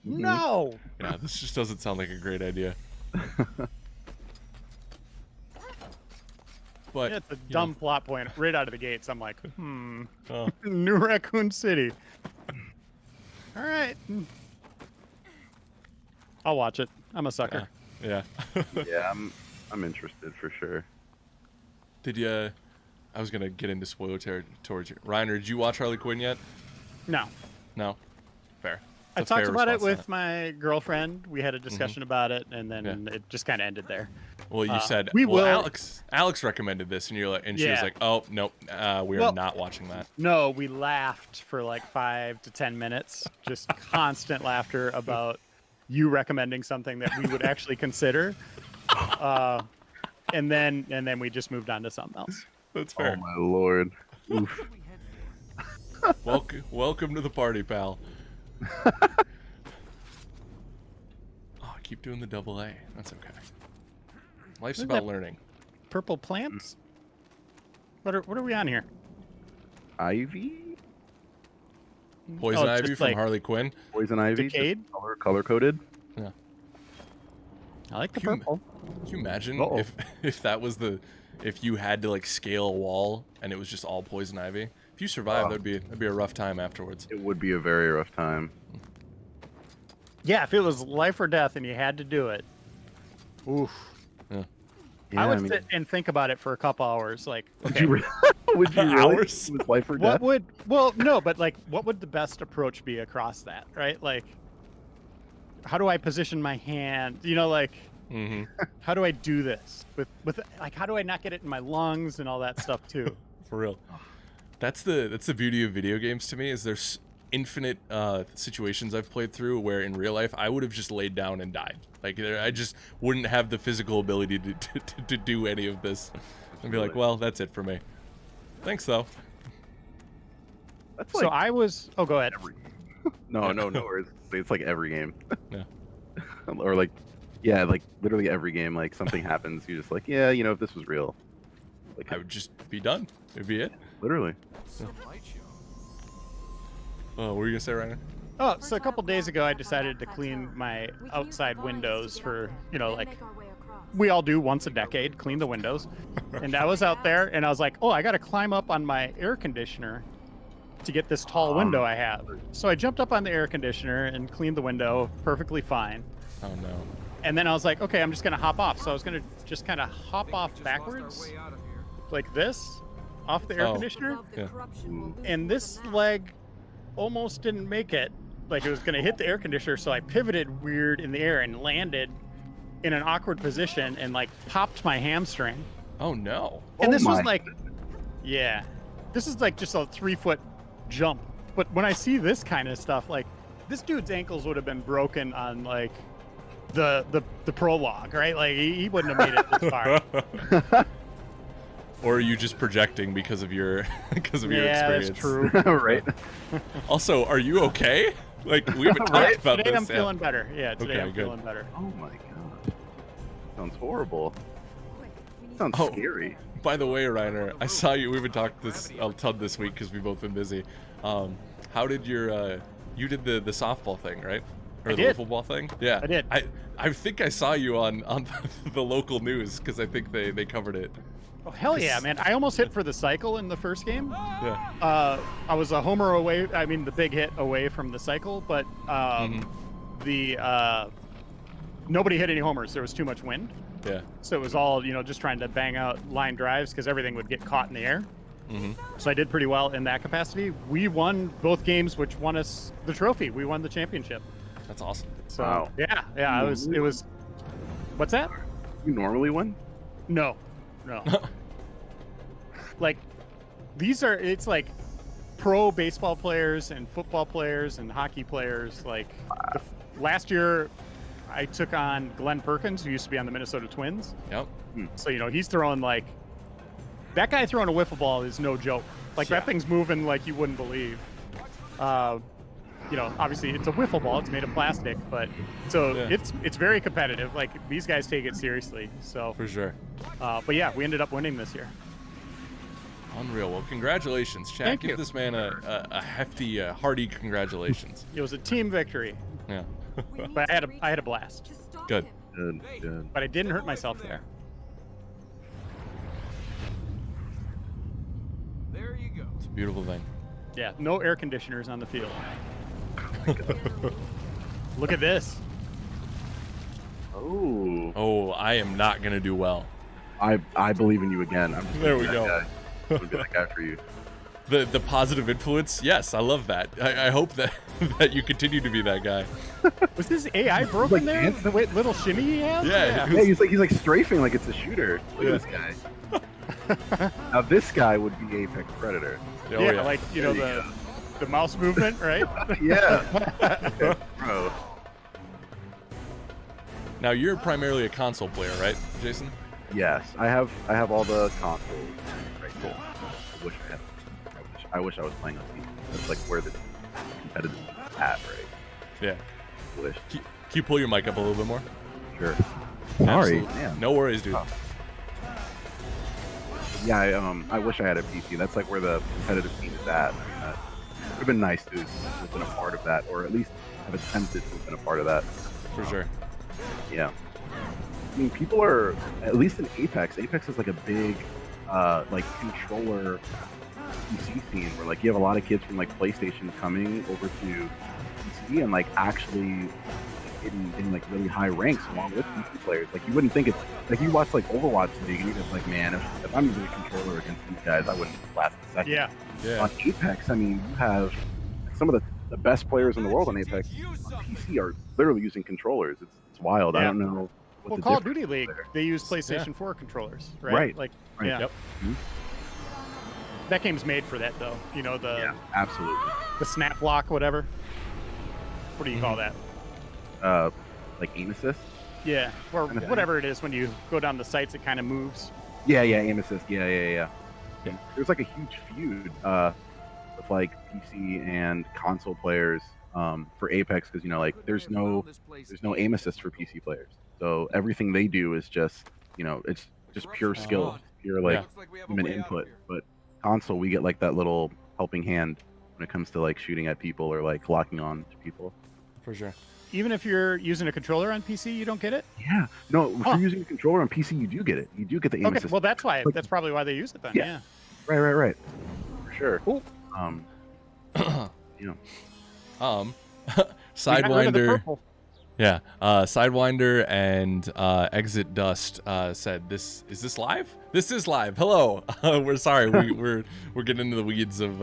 No. Yeah, this just doesn't sound like a great idea. But It's a you dumb plot point right out of the gates. I'm like, know, oh, New Raccoon City. All right. I'll watch it. I'm a sucker. yeah. Yeah, I'm interested for sure. Did you? I was gonna get into spoiler territory. Reiner, did you watch Harley Quinn yet? No. No. Fair. I It's a talked fair about it response to with my girlfriend. We had a discussion about it, and then it just kind of ended there. that. Well, you said we well, will- Alex recommended this, and you're like, and she was Yeah. like, oh nope, we are Well- not watching that. No, we laughed for like 5 to 10 minutes, just constant laughter about you recommending something that we would actually consider, and then we just moved on to something else. That's Oh fair. my lord. Oof. Welcome to the party, pal. Oh, I keep doing the double A. That's okay. Life's Isn't about that- learning. Purple plants. What are we on here? Ivy? Poison Oh, ivy just from like Harley Quinn. Poison ivy? Just Decayed? color coded? I like the Can you- purple. Can you imagine Uh-oh. if that was if you had to like scale a wall and it was just all poison ivy? If you survived, that'd be a rough time afterwards. It would be a very rough time. Yeah, if it was life or death and you had to do it. Oof. Yeah. I would mean, sit and think about it for a couple hours. Like, would okay, you, would you really? Hours? With life or what death? would, well, no, but like, what would the best approach be across that, right? Like, how do I position my hand? You know, like, Mm-hmm. how do I do this with like, how do I not get it in my lungs and all that stuff too? For real. That's the beauty of video games to me, is there's infinite situations I've played through where in real life I would have just laid down and died. Like I just wouldn't have the physical ability to do any of this. And be like, well, that's it for me. Thanks though. That's So like oh, go ahead. no worries. It's like every game. Yeah. Or like, yeah, like literally every game. Like something happens, you're just like, yeah, you know, if this was real, like I would just be done. It'd be it. literally. Oh, what were you gonna say, Reiner? Oh, so a couple days ago, I decided to clean my outside windows for, you know, like we all do once a decade, clean the windows. And I was out there and I was like, oh, I got to climb up on my air conditioner to get this tall window I have. So I jumped up on the air conditioner and cleaned the window perfectly fine. Oh no. And then I was like, okay, I'm just going to hop off. So I was going to just kind of hop off backwards like this off the air Oh. conditioner. Yeah. And this leg almost didn't make it. like it was gonna hit the air conditioner, so I pivoted weird in the air and landed in an awkward position and like popped my hamstring. Oh no. And this was my. like, yeah, this is like just a 3-foot jump. But when I see this kind of stuff, like this dude's ankles would have been broken on like the prologue, right? Like he wouldn't have made it this far. Or are you just projecting because of your your Yeah, experience? that's true. Right. Also, are you okay? Like we haven't Right. talked about Today this. I'm feeling better. Yeah, today Okay, I'm good. feeling better. Oh my god. Sounds horrible. Quick, we need Sounds Oh. scary. By the way, Reiner, I saw you. We haven't talked this a ton this week because we've both been busy. How did your you did the softball thing, right? Or I the did. wiffle ball thing? Yeah, I did. I think I saw you on the local news because I think they covered it. Oh hell yeah, man! I almost hit for the cycle in the first game. Yeah. I was a homer away. I mean, the big hit away from the cycle, but the nobody hit any homers. There was too much wind, Yeah. so it was all just trying to bang out line drives because everything would get caught in the air. So I did pretty well in that capacity. We won both games, which won us the trophy. We won the championship. That's awesome. So Wow. yeah. It was. What's that? You normally win? No. Like it's like pro baseball players and football players and hockey players. Like last year I took on Glenn Perkins, who used to be on the Minnesota Twins. Yep. So he's throwing like that guy throwing a wiffle ball is no joke. Like Yeah. that thing's moving like you wouldn't believe. Obviously it's a wiffle ball, it's made of plastic, but so Yeah. it's very competitive. Like these guys take it seriously. So For sure. but yeah, we ended up winning this year. Unreal. Well, congratulations, Chad. Thank Give you. this man a hefty, hearty congratulations. It was a team victory, Yeah. We need but to I had a reach blast. to stop Good. him. Good. But I didn't hurt myself there. There you go. It's a beautiful thing. Yeah, no air conditioners on the field. Look at this. Oh. Oh, I am not gonna do well. I believe in you again. I'm just There gonna we be go. that guy. I'm gonna be that guy for you. The positive influence, yes, I love that. I hope that that you continue to be that guy. Was this AI broken Like there? dancing? The little shimmy he has? Yeah. Yeah, he's like strafing like it's a shooter. Look at this guy. Now this guy would be Apex Predator. Oh, Yeah, like the mouse movement, right? Yeah. Bro. Now you're primarily a console player, right, Jason? Yes, I have all the consoles. Right. Cool. I wish I was playing on PC. That's like where the competitive is at, right? Yeah. Wish. Can you pull your mic up a little bit more? Sure. Sorry. Absolutely. Yeah. No worries, dude. Oh. Yeah, I wish I had a PC. That's like where the competitive scene is at. I mean, it would have been nice to have been a part of that, or at least have attempted to have been a part of that. For sure. Yeah. I mean, people are, at least in Apex is like a big, like, controller PC scene where, like, you have a lot of kids from, like, PlayStation coming over to PC and, like, actually in like, really high ranks along with PC players. Like, you wouldn't think it's, like, you watch, like, Overwatch League and you're just like, man, if I'm using a controller against these guys, I wouldn't last a second. Yeah. Yeah. On Apex, I mean, you have some of the best players in the world on Apex on PC are literally using controllers. It's wild. I Yeah. don't know what Well, the Call of difference Duty is League, there. they use PlayStation 4 controllers, right? Right. Like, Right. yeah. Yep. That game's made for that, though. Yeah, absolutely. the snap block, whatever. What do you call that? Like aim assist? Yeah, or Kinda thing. whatever it is when you go down the sights, it kind of moves. Yeah, aim assist. Yeah. Yeah. There's like a huge feud with like PC and console players for Apex because like there's no aim assist for PC players. So everything they do is just it's just pure skill, pure like human input. But console, we get like that little helping hand when it comes to like shooting at people or like locking on to people. For sure. Even if you're using a controller on PC, you don't get it? Yeah. No, if you're using a controller on PC, you do get it. You do get the aim Okay, assist. well, that's why. Like- That's probably why they use it then. Yeah. Yeah. Right. For sure. Cool. You know. We got rid of the Sidewinder. purple. Yeah. Sidewinder and Exit Dust said, is this live? This is live. Hello. We're sorry. We're getting into the weeds of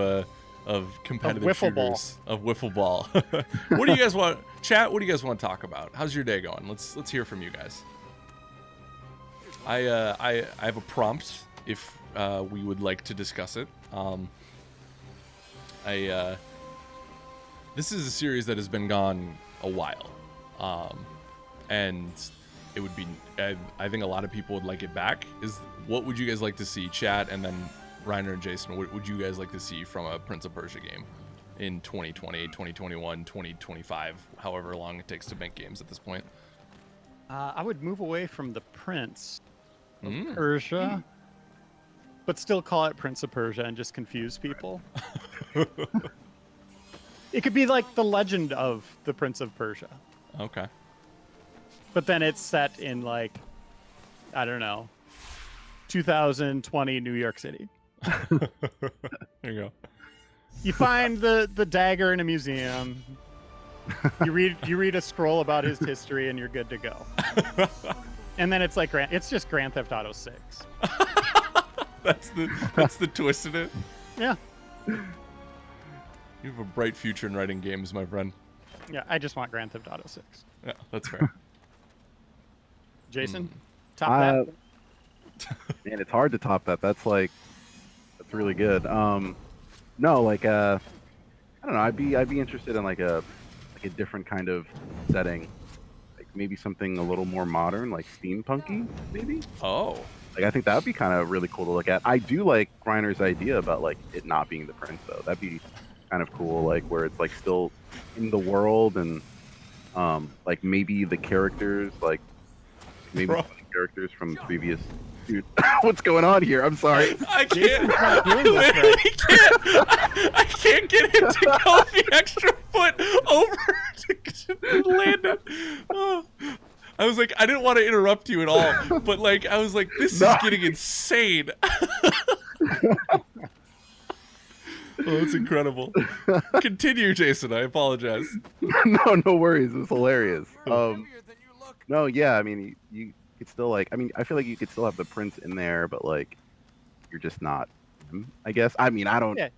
competitive wiffle ball. shooters of wiffle ball. What do you guys want, chat? What do you guys want to talk about? How's your day going? Let's hear from you guys. I have a prompt if we would like to discuss it. This is a series that has been gone a while, and it would be. I think a lot of people would like it back. What would you guys like to see, chat, and then Reiner and Jason? What would you guys like to see from a Prince of Persia game in 2020, 2021, 2025, however long it takes to make games at this point? I would move away from the Prince of Persia, but still call it Prince of Persia and just confuse people. It could be like the legend of the Prince of Persia. Okay. But then it's set in like, I don't know, 2020 New York City. There you go. You find the dagger in a museum. You read a scroll about his history, and you're good to go. And then it's like it's just Grand Theft Auto 6. That's the twist in it. Yeah. You have a bright future in writing games, my friend. Yeah, I just want Grand Theft Auto 6. Yeah, that's fair. Jason, top that. Man, it's hard to top that. That's really good. No, like I don't know. I'd be interested in like a different kind of setting, like maybe something a little more modern, like steampunky, maybe. Oh. Like I think that would be kind of really cool to look at. I do like Reiner's idea about like it not being the prince though. That'd be kind of cool, like where it's like still in the world and like maybe the characters like maybe some of the characters from previous. Dude, what's going on here? I'm sorry. I can't. I literally can't. I can't get him to go the extra foot over to land it. Oh. I was like, I didn't want to interrupt you at all, but like, I was like, this is getting insane. Oh, it's incredible. Continue, Jason. I apologize. No worries. It's hilarious. No, yeah. I mean, you could still like. I mean, I feel like you could still have the prince in there, but like, you're just not him, I guess. I mean, I don't. Yeah,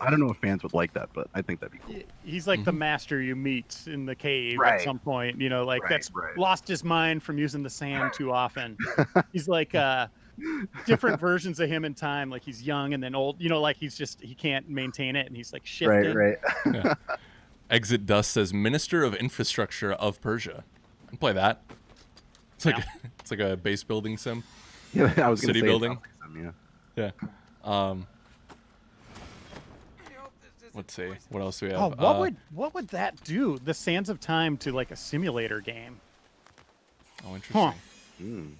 I don't know if fans would like that, but I think that'd be cool. He's like the master you meet in the cave Right. at some point. You know, like that's right. lost his mind from using the sand too often. He's like different versions of him in time. Like he's young and then old. You know, like he can't maintain it, and he's like shifting. Right. Yeah. Exit Dust says Minister of Infrastructure of Persia. I can play that. It's like it's like a base building sim. Yeah, I was gonna City say building. Like some, yeah. Yeah. Let's see. What else do we have? What would that do? The Sands of Time to like a simulator game. Oh, interesting.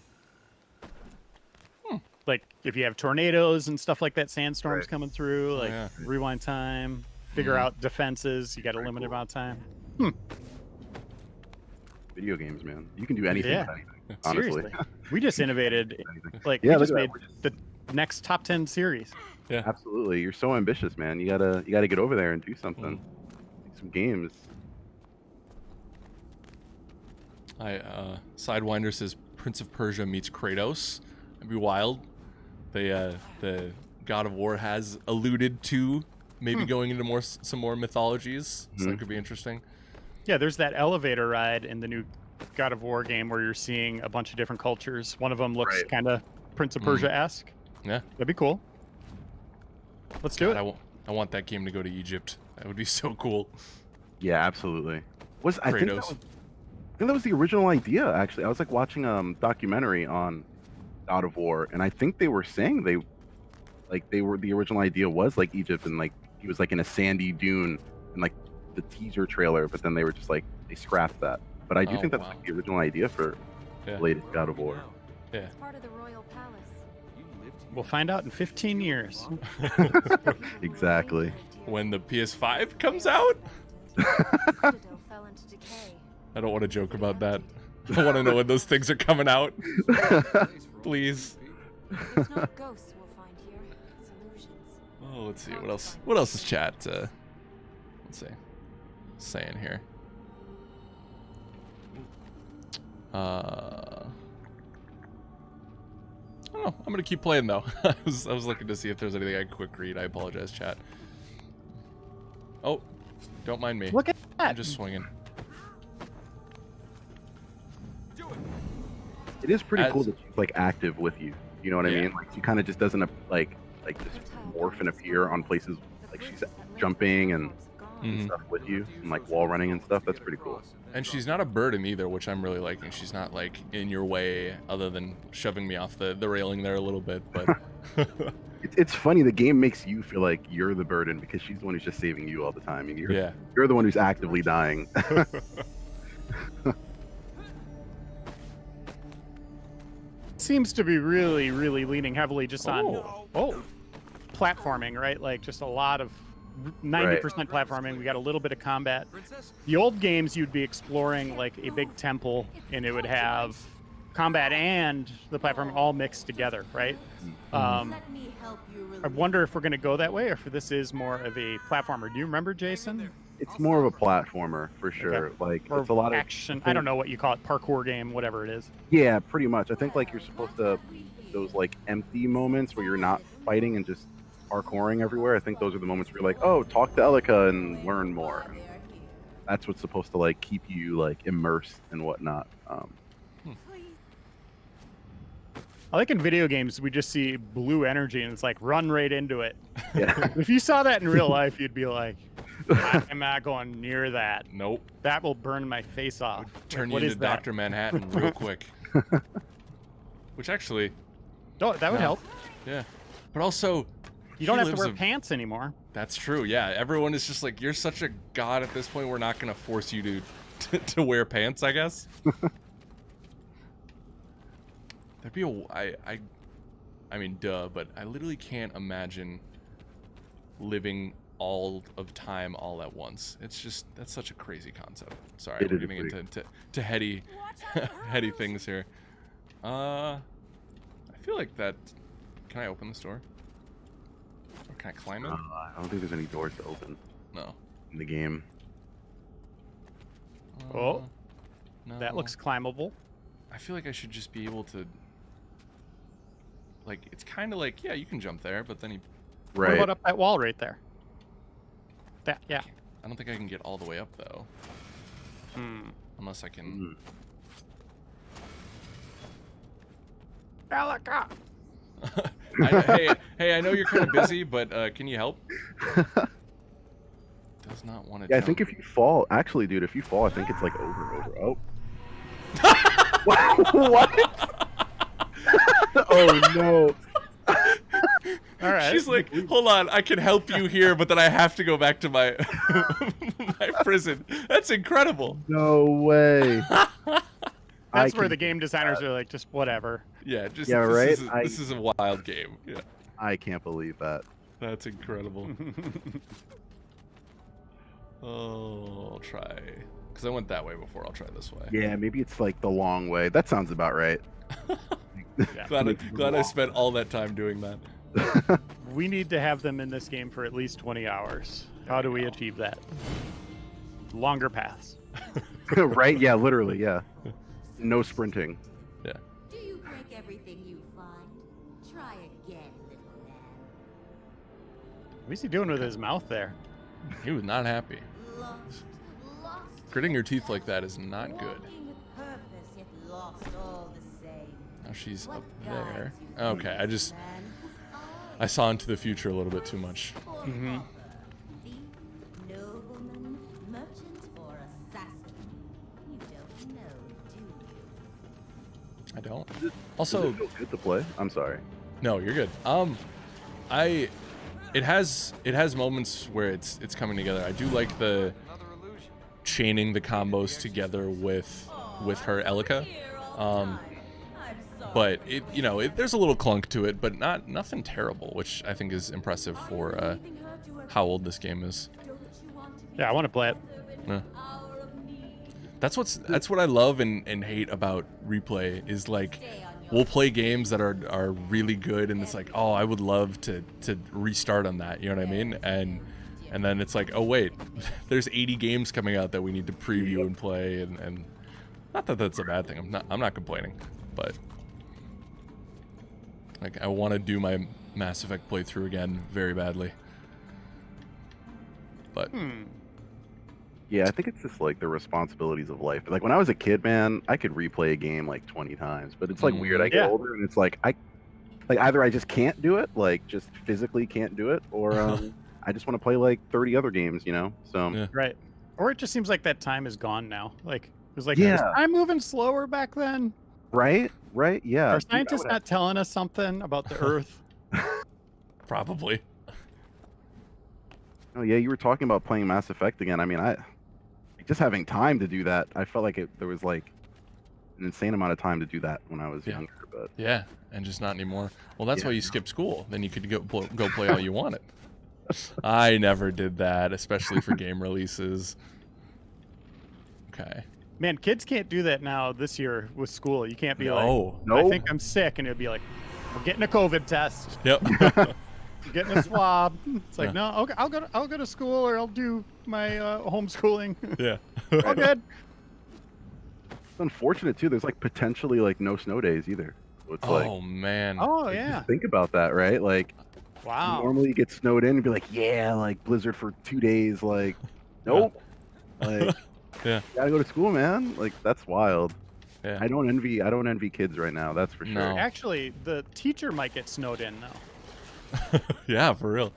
Like if you have tornadoes and stuff like that, sandstorms Right. coming through, like yeah. rewind time, figure out defenses. You got a limited amount of time. Video games, man. You can do anything Yeah. with anything. Honestly. Seriously, we just innovated. Like Yeah, we just look made at that. the next top 10 series. Yeah. Absolutely. You're so ambitious, man. You gotta get over there and do something. Make some games. Sidewinder says Prince of Persia meets Kratos. That'd be wild. The God of War has alluded to maybe going into some more mythologies, so that could be interesting. Yeah, there's that elevator ride in the new God of War game where you're seeing a bunch of different cultures. One of them looks Right. kind of Prince of Persia-esque. Yeah. That'd be cool. Let's do it. I want that game to go to Egypt. That would be so cool. Yeah, absolutely. I Kratos. think that was the original idea. Actually, I was like watching a documentary on God of War, and I think they were saying the original idea was like Egypt, and like he was like in a sandy dune, and like the teaser trailer, but then they were just like they scrapped that. But I do think that's wow. like the original idea for the latest God of War. Yeah. It's part of the royal palace. We'll find out in 15 years. Exactly. When the PS5 comes out? Citadel fell into decay. I don't want to joke about that. I want to know when those things are coming out. Please. It's not ghosts we'll find here. It's illusions. Oh, let's see. What else? What else is chat? Let's see. Saying here. I don't know. I'm gonna keep playing though. I was looking to see if there's anything I could quick read. I apologize, chat. Oh, don't mind me. Look at that. I'm just swinging. It is pretty cool that she's like active with you. You know what I Yeah. mean? Like she kind of just doesn't like just morph and appear on places like she's jumping and stuff with you and like wall running and stuff. That's pretty cool. And she's not a burden either, which I'm really liking. She's not like in your way, other than shoving me off the railing there a little bit. But It's funny. The game makes you feel like you're the burden because she's the one who's just saving you all the time. And you're the one who's actively dying. Seems to be really, really leaning heavily just on platforming, right? Like just a lot of 90% platforming. We got a little bit of combat. The old games, you'd be exploring like a big temple, and it would have combat and the platform all mixed together, right? I wonder if we're going to go that way, or if this is more of a platformer. Do you remember, Jason? It's more of a platformer for sure. Like Or it's a lot of action. I don't know what you call it, parkour game, whatever it is. Yeah, pretty much. I think like you're supposed to those like empty moments where you're not fighting and just parkouring everywhere. I think those are the moments where you're like, oh, talk to Elika and learn more. And that's what's supposed to like keep you like immersed and whatnot. I like in video games, we just see blue energy and it's like run right into it. Yeah. If you saw that in real life, you'd be like, I'm not going near that. Nope. That will burn my face off. Turn What you is into that? Dr. Manhattan real quick. Which actually, Oh, that would help. yeah. But also, You don't he have to lives wear pants anymore. That's true. Yeah, everyone is just like, you're such a god at this point. We're not gonna force you to wear pants, I guess. There'd be I mean, duh, but I literally can't imagine living all of time all at once. It's just, that's such a crazy concept. Sorry, we're getting into heady heady things here. I feel like that. Can I open this door? Or can I climb it? I don't think there's any doors to open No. in the game. Oh, no. that looks climbable. I feel like I should just be able to. Like, it's kind of like, yeah, you can jump there, but then he. What about up that wall right there? That, yeah. I don't think I can get all the way up though. Unless I can. Elika! Hey, I know you're kind of busy, but can you help? Does not want to. Yeah, I think if you fall, actually, dude, if you fall, I think it's like over. Oh. What? Oh no. All right. She's like, hold on, I can help you here, but then I have to go back to my my prison. That's incredible. No way. That's where the game designers are like, just whatever. Yeah, just Yeah, right? This is a wild game. Yeah, I can't believe that. that's incredible. Oh, I'll try. Because I went that way before. I'll try this way. Yeah, maybe it's like the long way. That sounds about right. Glad I spent all that time doing that. We need to have them in this game for at least 20 hours. How do we achieve that? Longer paths. Right? Yeah, literally, yeah. No sprinting. Yeah. Do you break everything you find? Try again, little man. What's he doing with his mouth there? He was not happy. Lost, Gritting your teeth like that is not good. walking with purpose, yet lost all the same. Now she's What up there. guides you, Okay, I saw into the future a little bit too much. Mm-hmm. Thief, nobleman, merchant, or assassin? You don't know, do you? I don't. Does Also, it feel good to play? I'm sorry. no, you're good. It has moments where it's coming together. I do like the chaining the combos together with her Elika. But there's a little clunk to it, but nothing terrible, which I think is impressive for how old this game is. Yeah, I want to play it. Yeah. That's what I love and hate about replay is like we'll play games that are really good and it's like, oh, I would love to restart on that, you know what I mean? And then it's like, oh wait, there's 80 games coming out that we need to preview and play and not that that's a bad thing. I'm not complaining, but like I want to do my Mass Effect playthrough again very badly. But Yeah, I think it's just like the responsibilities of life. Like when I was a kid, man, I could replay a game like 20 times. But it's like weird. I get Yeah. older and it's like either I just can't do it, like just physically can't do it, or I just want to play like 30 other games, you know? So Yeah. Right. Or it just seems like that time is gone now. Like it was like, Yeah. was time moving slower back then? right, yeah. Are Dude, I scientists would not telling us something about the Earth? probably. Oh yeah, you were talking about playing Mass Effect again. I mean, just having time to do that. I felt like there was like an insane amount of time to do that when I was younger. But Yeah, and just not anymore. Well, that's Yeah, why you skip school. Then you could go play all you wanted. I never did that, especially for game releases. Okay. Man, kids can't do that now this year with school. You can't be like, No. I think I'm sick, and it'd be like, we're getting a COVID test, Yep. getting a swab. It's like, Yeah. no, okay, I'll go to school, or I'll do my homeschooling. Yeah. All good. it's unfortunate too. There's like potentially like no snow days either. So it's like, Oh man. Oh like, yeah. just think about that, right? Like Wow. normally you get snowed in and be like, yeah, like blizzard for 2 days. Like, nope. Like, Yeah. you gotta go to school, man. Like that's wild. Yeah. I don't envy kids right now. That's for sure. No. Actually, the teacher might get snowed in now. Yeah, for real.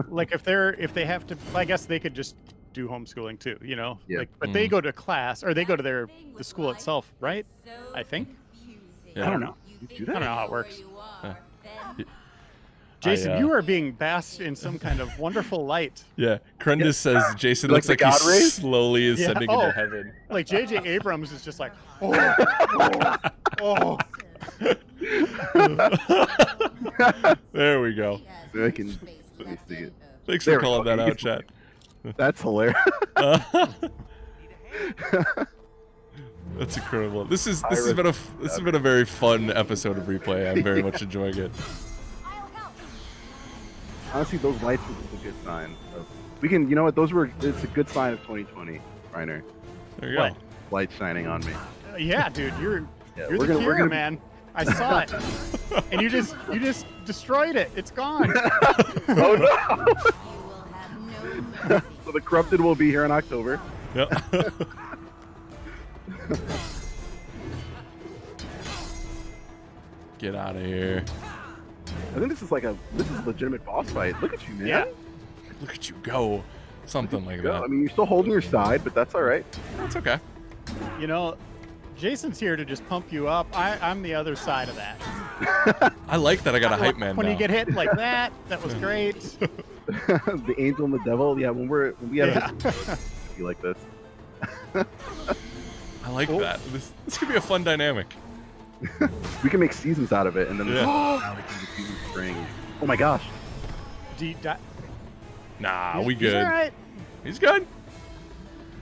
Like if they have to, I guess they could just do homeschooling too, you know? Yeah. Like, but they go to class, or they go to the school itself, right? I think. Yeah. I don't know. You do I don't that? know how it works. Yeah. Jason, you are being basked in some kind of wonderful light. Yeah. Crendus says Jason Like looks the like God he rays? slowly is Yeah. ascending Oh. into heaven. Like J.J. Abrams is just like, oh. There we go. Let me see it. Thanks There for we calling go. that out, chat. That's hilarious. That's incredible. This has been a very fun episode of replay. I'm very much enjoying it. Honestly, those lights is a good sign. We can, you know what? It's a good sign of 2020, Reiner. There you What? go. Light shining on me. Yeah, dude, you're we're the gonna- we're cure, gonna- man. I saw it, and you just destroyed it. It's gone. Oh no! So the corrupted will be here in October. Yep. Get out of here. I think this is a legitimate boss fight. Look at you, man. Yeah. Look at you go. Something like Go. that. I mean, you're still holding your side, but that's all right. That's okay. You know, Jason's here to just pump you up. I'm the other side of that. I like that I got a hype man When now. you get hit like that was great. The angel and the devil. Yeah, when we have Yeah. be like this. I like that. This could be a fun dynamic. We can make seasons out of it, and then Yeah. now we can just do spring. Oh my gosh! Nah, we He's good. all right. He's good.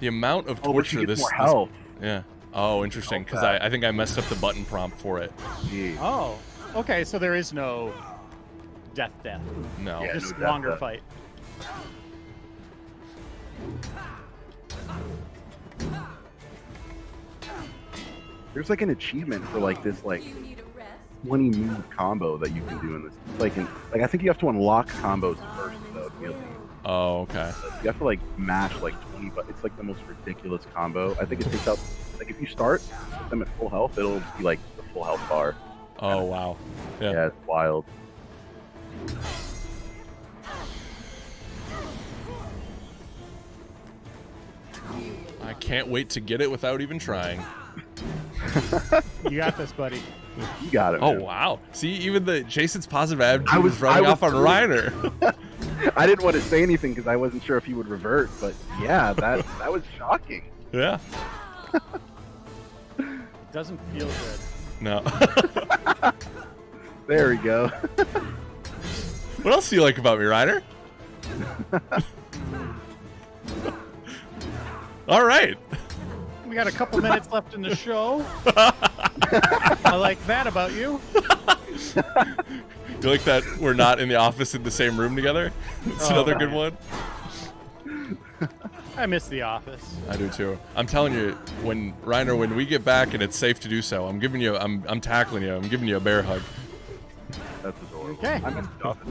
The amount of Oh, but torture you get this. more health. Yeah. Oh, interesting. Because I think I messed up the button prompt for it. Gee. Oh, okay. So there is no death. No. Yeah. Just no death. longer fight. There's like an achievement for like this 20 move combo that you can do in this. I think you have to unlock combos first though. To be able to, Oh, okay. you have to like mash like 20, but it's like the most ridiculous combo. I think it takes out if you start with them at full health, it'll be like the full health bar. Oh, wow. Yeah. Yeah, it's wild. I can't wait to get it without even trying. You got this, buddy. You got it. Oh, man. wow. See, even the Jason's positive attitude I was was- running I was off on too. Reiner. I didn't want to say anything because I wasn't sure if he would revert, but yeah, that was shocking. Yeah. Doesn't feel good. No. There we go. What else do you like about me, Reiner? All right. We got a couple minutes left in the show. I like that about you. You like that we're not in the office in the same room together? It's another good one. I miss the office. I do too. I'm telling you, when we get back and it's safe to do so, I'm tackling you. I'm giving you a bear hug. That's adorable. Okay. I'm in the office.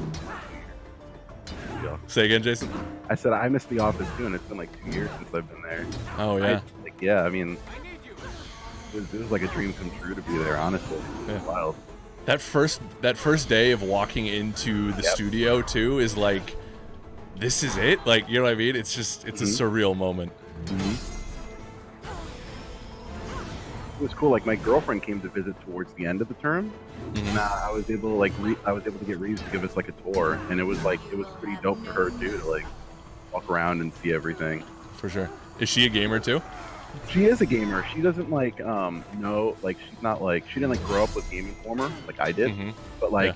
The Office. Say again, Jason. I said I miss The Office too, and it's been like 2 years since I've been there. Oh yeah. I mean, it was like a dream come true to be there. Honestly, it's wild. That first day of walking into the studio too is like, this is it. Like, you know what I mean? It's just a surreal moment. It was cool. Like my girlfriend came to visit towards the end of the term, and I was able to get Reeves to give us like a tour, and it was pretty dope for her too to like walk around and see everything. For sure. Is she a gamer too? She is a gamer. She doesn't like know, like she's not like, she didn't like grow up with Game Informer like I did, but like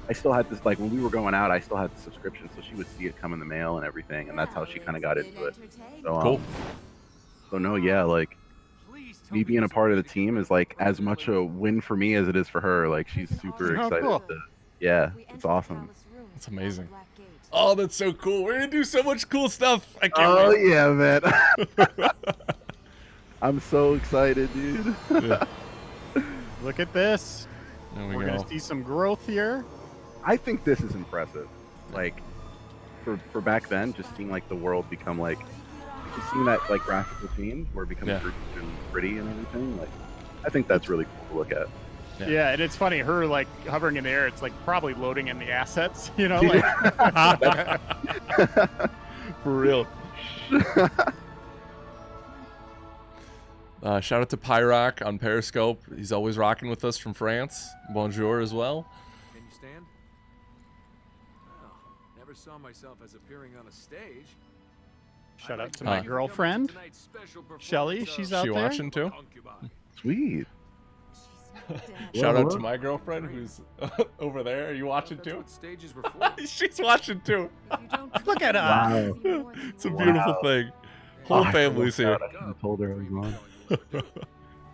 I still had this, like when we were going out, I still had the subscription, so she would see it come in the mail and everything, and that's how she kind of got into it. So Cool. So no, yeah, like me being a part of the team is like as much a win for me as it is for her. Like she's super excited. Cool. Yeah, it's awesome. That's amazing. Oh, that's so cool. We're gonna do so much cool stuff. I can't wait. Yeah, man. I'm so excited, dude. Look at this. There we We're go. gonna see some growth here. I think this is impressive. Like for back then, just seeing like the world become like, just seeing that like graphical change where it becomes rich and pretty and everything. Like, I think that's really cool to look at. Yeah, and it's funny, her like hovering in the air, it's like probably loading in the assets, you know, like For real. Shout out to Pyrock on Periscope. He's always rocking with us from France. Bonjour as well. Can you stand? Oh, never saw myself as appearing on a stage. Shout out to my girlfriend, Shelly. She's out She there. watching too? Sweet. Shout out to my girlfriend who's over there. Are you watching too? Stages were for. She's watching too. Look at her. Wow. It's a beautiful thing. Whole family's here. I told her I was on.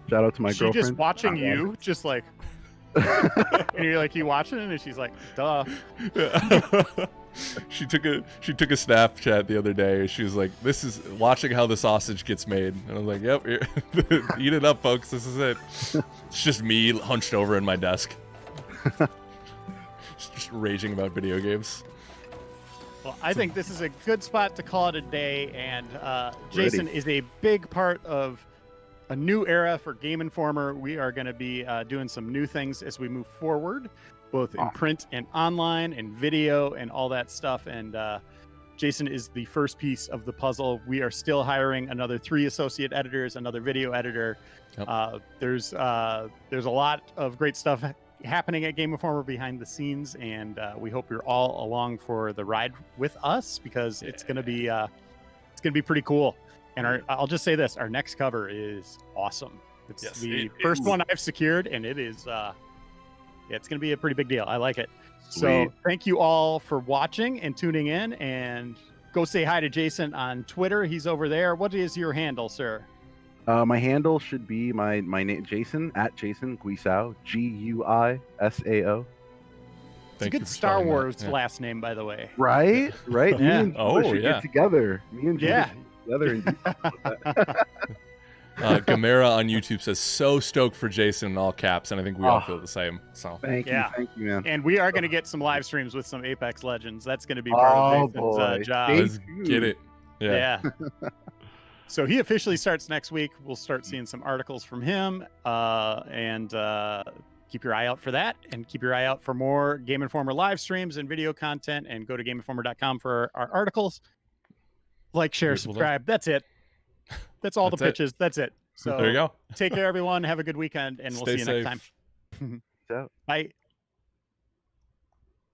Shout out to my She girlfriend. just watching you, just like, and you're like, you watching it, and she's like, duh. She took a Snapchat the other day. She was like, "This is watching how the sausage gets made," and I was like, "Yep, eat it up, folks. This is it." It's just me hunched over in my desk, just raging about video games. Well, I think this is a good spot to call it a day, and Jason is a big part of a new era for Game Informer. We are going to be doing some new things as we move forward, both in print and online and video and all that stuff. And Jason is the first piece of the puzzle. We are still hiring another 3 associate editors, another video editor. Yep. There's a lot of great stuff happening at Game Informer behind the scenes, and we hope you're all along for the ride with us, because it's gonna be pretty cool. And I'll just say this: our next cover is awesome. It's the first one I've secured, and it is it's gonna be a pretty big deal. I like it. Sweet. So thank you all for watching and tuning in, and go say hi to Jason on Twitter. He's over there. What is your handle, sir? My handle should be my name, Jason, at Jason Guisao, Guisao. It's a good Star Wars last name, by the way. Right? Right? Yeah. Me and Judah should get together. Me and Judah should get together and do something like that. Gamera on YouTube says, "So stoked for Jason," in all caps, and I think we all feel the same. So Thank you, man. And we are going to get some live streams with some Apex Legends. That's going to be part of Jason's job. Let's get it. Yeah. So he officially starts next week. We'll start seeing some articles from him, and keep your eye out for that, and keep your eye out for more Game Informer live streams and video content, and go to GameInformer.com for our articles. Like, share, subscribe. That's it. That's all the pitches. That's it. So there you go. Take care, everyone. Have a good weekend, and we'll see you next time. Ciao. Bye.